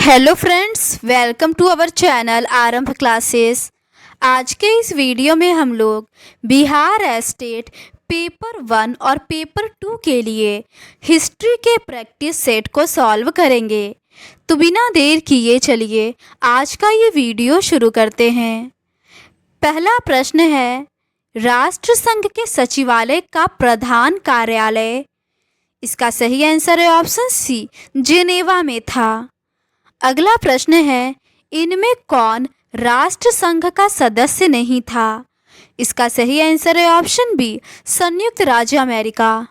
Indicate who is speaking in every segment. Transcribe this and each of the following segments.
Speaker 1: Hello friends, welcome to our channel Aarambh classes. आज के इस वीडियो में हम लोग बिहार स्टेट पेपर 1 और पेपर 2 के लिए हिस्ट्री के प्रैक्टिस सेट को सॉल्व करेंगे। तो बिना देर किए चलिए आज का ये वीडियो शुरू करते हैं। पहला प्रश्न है, राष्ट्रसंघ के सचिवालय का प्रधान कार्यालय। इसका सही आंसर है ऑप्शन सी, जेनेवा में था। अगला प्रश्न है, इनमें कौन राष्ट्रसंघ का सदस्य नहीं था। इसका सही आंसर है ऑप्शन बी, संयुक्त राज्य अमेरिका।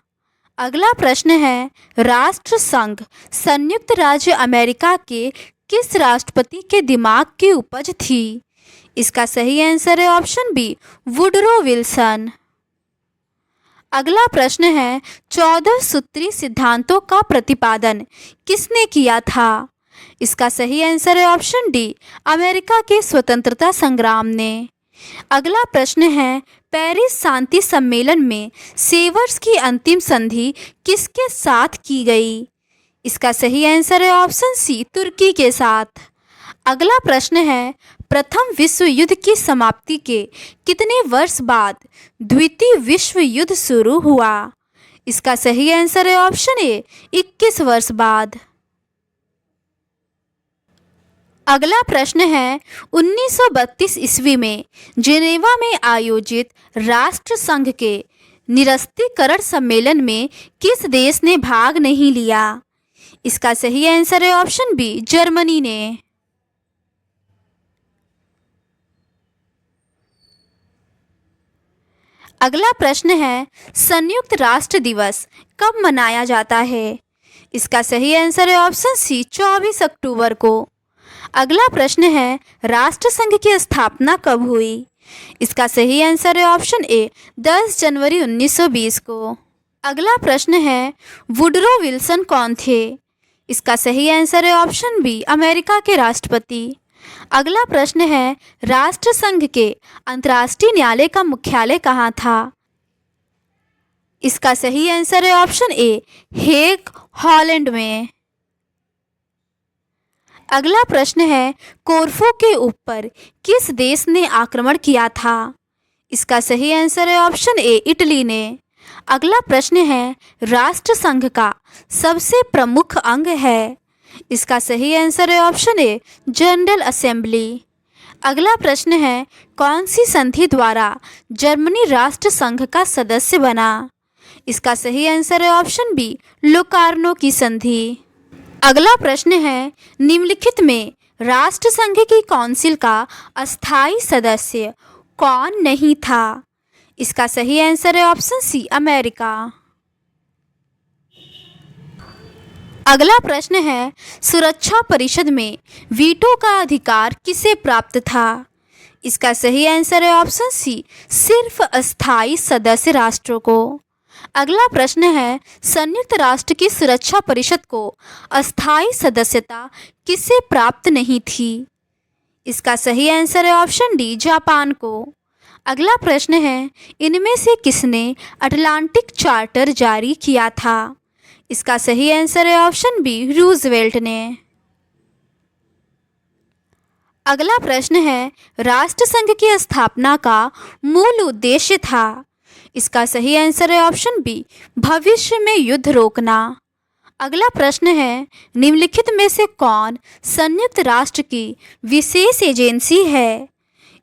Speaker 1: अगला प्रश्न है, राष्ट्रसंघ संयुक्त राज्य अमेरिका के किस राष्ट्रपति के दिमाग की उपज थी। इसका सही आंसर है ऑप्शन बी, वुडरो विल्सन। अगला प्रश्न है, 14 सूत्री सिद्धांतों का प्रतिपादन किसने किया था। इसका सही आंसर है ऑप्शन डी, अमेरिका के स्वतंत्रता संग्राम ने। अगला प्रश्न है, पेरिस शांति सम्मेलन में सेवर्स की अंतिम संधि किसके साथ की गई। इसका सही आंसर है ऑप्शन सी, तुर्की के साथ। अगला प्रश्न है, प्रथम विश्व युद्ध की समाप्ति के कितने वर्ष बाद द्वितीय विश्व युद्ध शुरू हुआ। इसका सही आंसर है ऑप्शन ए, 21 वर्ष बाद। अगला प्रश्न है, 1932 ईस्वी में जेनेवा में आयोजित राष्ट्रसंघ के निरस्त्रीकरण सम्मेलन में किस देश ने भाग नहीं लिया। इसका सही आंसर है ऑप्शन बी, जर्मनी ने। अगला प्रश्न है, संयुक्त राष्ट्र दिवस कब मनाया जाता है। इसका सही आंसर है ऑप्शन सी, 24 अक्टूबर को। अगला प्रश्न है, राष्ट्रसंघ की स्थापना कब हुई। इसका सही आंसर है ऑप्शन ए, 10 जनवरी 1920 को। अगला प्रश्न है, वुडरो विल्सन कौन थे। इसका सही आंसर है ऑप्शन बी, अमेरिका के राष्ट्रपति। अगला प्रश्न है, राष्ट्रसंघ के अंतर्राष्ट्रीय न्यायालय का मुख्यालय कहाँ था। इसका सही आंसर है ऑप्शन ए, हेग, हॉलैंड में। अगला प्रश्न है, कोर्फू के ऊपर किस देश ने आक्रमण किया था। इसका सही आंसर है ऑप्शन ए, इटली ने। अगला प्रश्न है, राष्ट्रसंघ का सबसे प्रमुख अंग है। इसका सही आंसर है ऑप्शन ए, जनरल असेंबली। अगला प्रश्न है, कौन सी संधि द्वारा जर्मनी राष्ट्रसंघ का सदस्य बना। इसका सही आंसर है ऑप्शन बी, लोकार्नो की संधि। अगला प्रश्न है, निम्नलिखित में राष्ट्रसंघ की काउंसिल का अस्थायी सदस्य कौन नहीं था। इसका सही आंसर है ऑप्शन सी, अमेरिका। अगला प्रश्न है, सुरक्षा परिषद में वीटो का अधिकार किसे प्राप्त था। इसका सही आंसर है ऑप्शन सी, सिर्फ अस्थायी सदस्य राष्ट्रों को। अगला प्रश्न है, संयुक्त राष्ट्र की सुरक्षा परिषद को अस्थायी सदस्यता किसे प्राप्त नहीं थी। इसका सही आंसर है ऑप्शन डी, जापान को। अगला प्रश्न है, इनमें से किसने अटलांटिक चार्टर जारी किया था। इसका सही आंसर है ऑप्शन बी, रूजवेल्ट ने। अगला प्रश्न है, राष्ट्रसंघ की स्थापना का मूल उद्देश्य था। इसका सही आंसर है ऑप्शन बी, भविष्य में युद्ध रोकना। अगला प्रश्न है, निम्नलिखित में से कौन संयुक्त राष्ट्र की विशेष एजेंसी है।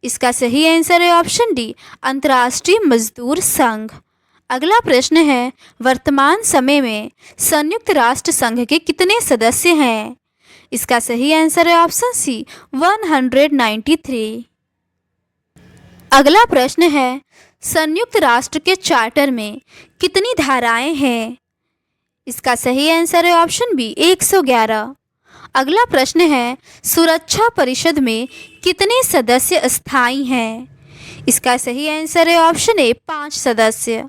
Speaker 1: इसका सही आंसर है ऑप्शन डी, अंतर्राष्ट्रीय मजदूर संघ। अगला प्रश्न है, वर्तमान समय में संयुक्त राष्ट्र संघ के कितने सदस्य हैं। इसका सही आंसर है ऑप्शन सी, 193। अगला प्रश्न है, संयुक्त राष्ट्र के चार्टर में कितनी धाराएं हैं। इसका सही आंसर है ऑप्शन बी, 111। अगला प्रश्न है, सुरक्षा परिषद में कितने सदस्य स्थायी हैं। इसका सही आंसर है ऑप्शन ए, 5 सदस्य।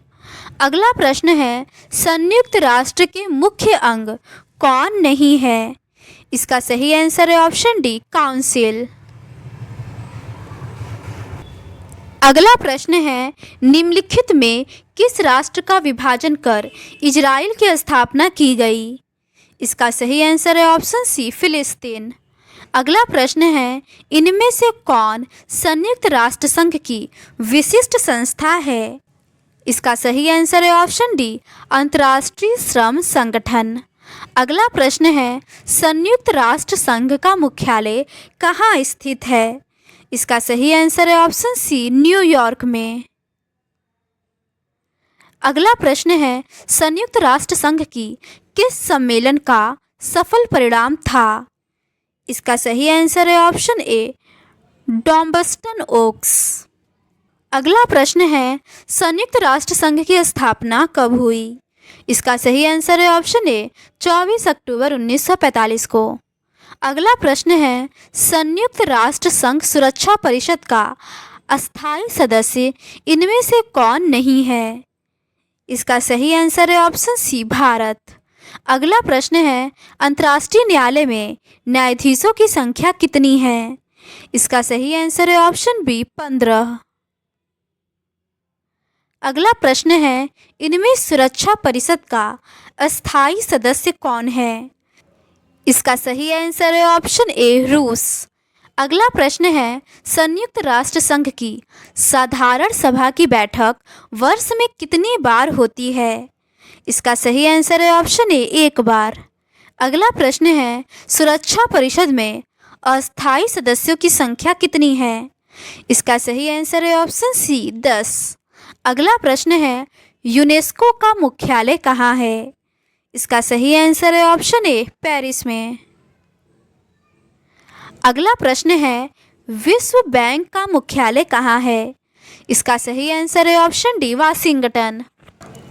Speaker 1: अगला प्रश्न है, संयुक्त राष्ट्र के मुख्य अंग कौन नहीं है। इसका सही आंसर है ऑप्शन डी, काउंसिल। अगला प्रश्न है, निम्नलिखित में किस राष्ट्र का विभाजन कर इजराइल की स्थापना की गई। इसका सही आंसर है ऑप्शन सी, फिलिस्तीन। अगला प्रश्न है, इनमें से कौन संयुक्त राष्ट्र संघ की विशिष्ट संस्था है? इसका सही आंसर है ऑप्शन डी, अंतर्राष्ट्रीय श्रम संगठन। अगला प्रश्न है, संयुक्त राष्ट्र संघ का मुख्यालय कहाँ स्थित है? इसका सही आंसर है ऑप्शन सी, न्यूयॉर्क में। अगला प्रश्न है, संयुक्त राष्ट्र संघ की किस सम्मेलन का सफल परिणाम था? इसका सही आंसर है ऑप्शन ए, डॉम्बस्टन ओक्स। अगला प्रश्न है, संयुक्त राष्ट्र संघ की स्थापना कब हुई? इसका सही आंसर है ऑप्शन ए, 24 अक्टूबर 1945 को। अगला प्रश्न है, संयुक्त राष्ट्र संघ सुरक्षा परिषद का अस्थायी सदस्य इनमें से कौन नहीं है? इसका सही आंसर है ऑप्शन सी, भारत। अगला प्रश्न है, अंतर्राष्ट्रीय न्यायालय में न्यायाधीशों की संख्या कितनी है? इसका सही आंसर है ऑप्शन बी, 15। अगला प्रश्न है, इनमें सुरक्षा परिषद का अस्थायी सदस्य कौन है? इसका सही आंसर है ऑप्शन ए, रूस। अगला प्रश्न है, संयुक्त राष्ट्र संघ की साधारण सभा की बैठक वर्ष में कितनी बार होती है? इसका सही आंसर है ऑप्शन ए, 1 बार। अगला प्रश्न है, सुरक्षा परिषद में अस्थायी सदस्यों की संख्या कितनी है? इसका सही आंसर है ऑप्शन सी, 10। अगला प्रश्न है, यूनेस्को का मुख्यालय कहाँ है? इसका सही आंसर है ऑप्शन ए, पेरिस में। अगला प्रश्न है, विश्व बैंक का मुख्यालय कहाँ है? इसका सही आंसर है ऑप्शन डी, वाशिंगटन।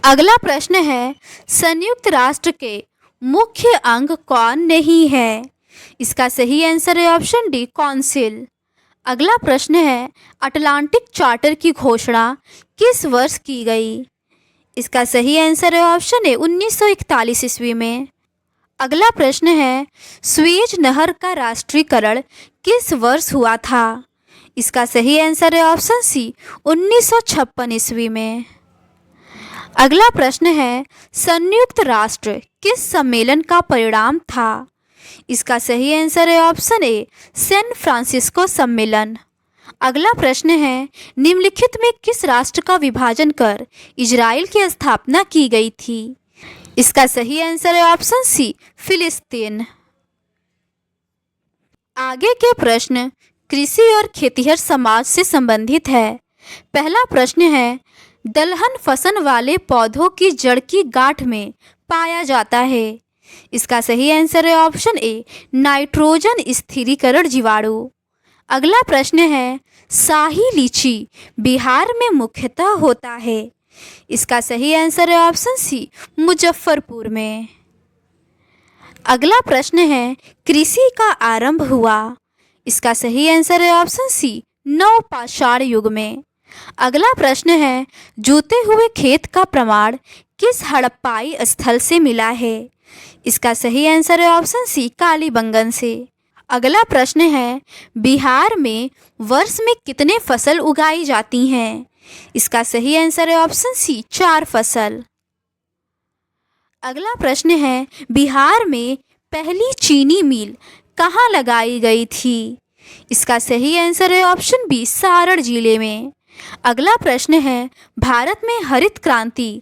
Speaker 1: अगला प्रश्न है, संयुक्त राष्ट्र के मुख्य अंग कौन नहीं है? इसका सही आंसर है ऑप्शन डी, काउंसिल। अगला प्रश्न है, अटलांटिक चार्टर की घोषणा किस वर्ष की गई? इसका सही आंसर है ऑप्शन ए, 1941 ईस्वी में। अगला प्रश्न है, स्वेज नहर का राष्ट्रीयकरण किस वर्ष हुआ था? इसका सही आंसर है ऑप्शन सी, 1956 ईस्वी में। अगला प्रश्न है, संयुक्त राष्ट्र किस सम्मेलन का परिणाम था? इसका सही आंसर है ऑप्शन ए, सैन फ्रांसिस्को सम्मेलन। अगला प्रश्न है, निम्नलिखित में किस राष्ट्र का विभाजन कर इजराइल की स्थापना की गई थी? इसका सही आंसर है ऑप्शन सी, फिलिस्तीन। आगे के प्रश्न कृषि और खेतिहर समाज से संबंधित है। पहला प्रश्न है, दलहन फसल वाले पौधों की जड़ की गांठ में पाया जाता है। इसका सही आंसर है ऑप्शन ए, नाइट्रोजन स्थिरीकरण जीवाणु। अगला प्रश्न है, शाही लीची बिहार में मुख्यतः होता है। इसका सही आंसर है ऑप्शन सी, मुजफ्फरपुर में। अगला प्रश्न है, कृषि का आरंभ हुआ। इसका सही आंसर है ऑप्शन सी, नवपाषाण युग में। अगला प्रश्न है, जूते हुए खेत का प्रमाण किस हड़प्पाई स्थल से मिला है? इसका सही आंसर है ऑप्शन सी, कालीबंगन से। अगला प्रश्न है, बिहार में वर्ष में कितने फसल उगाई जाती हैं? इसका सही आंसर है ऑप्शन सी, 4 फसल। अगला प्रश्न है, बिहार में पहली चीनी मिल कहाँ लगाई गई थी? इसका सही आंसर है ऑप्शन बी, सारण जिले में। अगला प्रश्न है, भारत में हरित क्रांति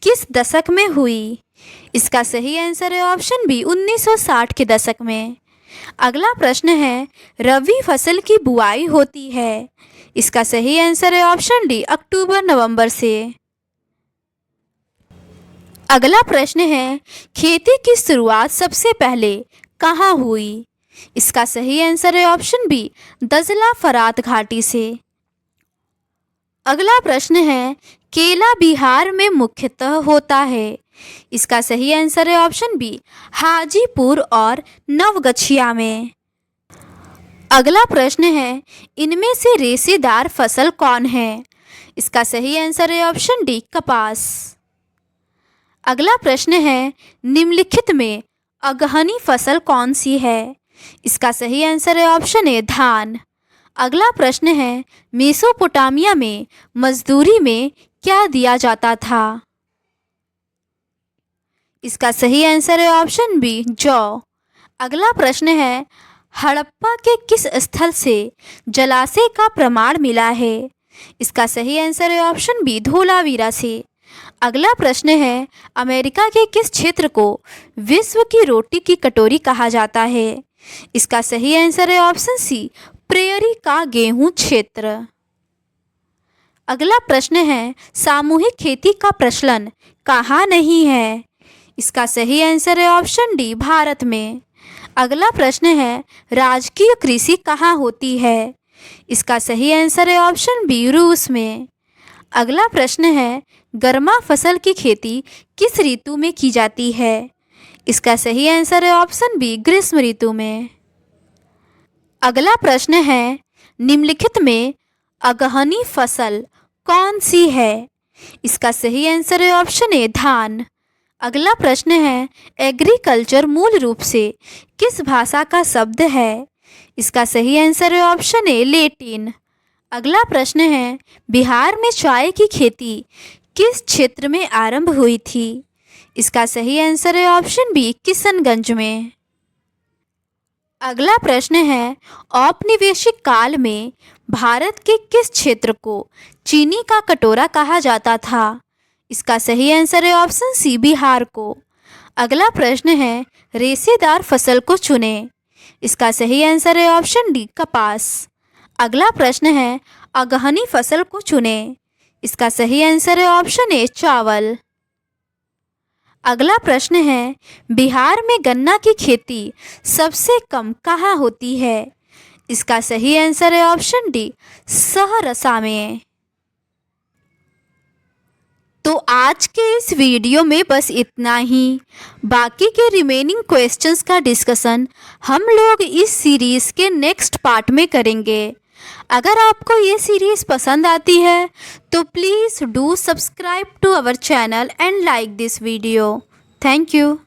Speaker 1: किस दशक में हुई? इसका सही आंसर है ऑप्शन बी, 1960 के दशक में। अगला प्रश्न है, रबी फसल की बुआई होती है। इसका सही आंसर है ऑप्शन डी, अक्टूबर नवंबर से। अगला प्रश्न है, खेती की शुरुआत सबसे पहले कहाँ हुई? इसका सही आंसर है ऑप्शन बी, दजला फरात घाटी से। अगला प्रश्न है, केला बिहार में मुख्यतः होता है। इसका सही आंसर है ऑप्शन बी, हाजीपुर और नवगछिया में। अगला प्रश्न है, इनमें से रेशेदार फसल कौन है? इसका सही आंसर है ऑप्शन डी, कपास। अगला प्रश्न है, निम्नलिखित में अगहनी फसल कौन सी है? इसका सही आंसर है ऑप्शन ए, धान। अगला प्रश्न है, मेसोपोटामिया में मजदूरी में क्या दिया जाता था? इसका सही आंसर है ऑप्शन बी, जौ। अगला प्रश्न है, हड़प्पा के किस स्थल से जलाशय का प्रमाण मिला है? इसका सही आंसर है ऑप्शन बी, धोलावीरा से। अगला प्रश्न है, अमेरिका के किस क्षेत्र को विश्व की रोटी की कटोरी कहा जाता है? इसका सही आंसर है ऑप्शन सी, प्रेयरी का गेहूं क्षेत्र। अगला प्रश्न है, सामूहिक खेती का प्रचलन कहाँ नहीं है? इसका सही आंसर है ऑप्शन डी, भारत में। अगला प्रश्न है, राजकीय कृषि कहाँ होती है? इसका सही आंसर है ऑप्शन बी, रूस में। अगला प्रश्न है, गर्मा फसल की खेती किस ऋतु में की जाती है? इसका सही आंसर है ऑप्शन बी, ग्रीष्म ऋतु में। अगला प्रश्न है, निम्नलिखित में अगहनी फसल कौन सी है? इसका सही आंसर है ऑप्शन ए, धान। अगला प्रश्न है, एग्रीकल्चर मूल रूप से किस भाषा का शब्द है? इसका सही आंसर है ऑप्शन ए, लैटिन। अगला प्रश्न है, बिहार में चाय की खेती किस क्षेत्र में आरंभ हुई थी? इसका सही आंसर है ऑप्शन बी, किशनगंज में। अगला प्रश्न है, औपनिवेशिक काल में भारत के किस क्षेत्र को चीनी का कटोरा कहा जाता था? इसका सही आंसर है ऑप्शन सी, बिहार को। अगला प्रश्न है, रेशेदार फसल को चुनें। इसका सही आंसर है ऑप्शन डी, कपास। अगला प्रश्न है, अगहनी फसल को चुनें। इसका सही आंसर है ऑप्शन ए, चावल। अगला प्रश्न है, बिहार में गन्ना की खेती सबसे कम कहाँ होती है? इसका सही आंसर है ऑप्शन डी, सहरसा में। तो आज के इस वीडियो में बस इतना ही। बाकी के रिमेनिंग क्वेश्चंस का डिस्कशन हम लोग इस सीरीज़ के नेक्स्ट पार्ट में करेंगे। अगर आपको ये सीरीज़ पसंद आती है तो please do subscribe to our channel and like this video. Thank you.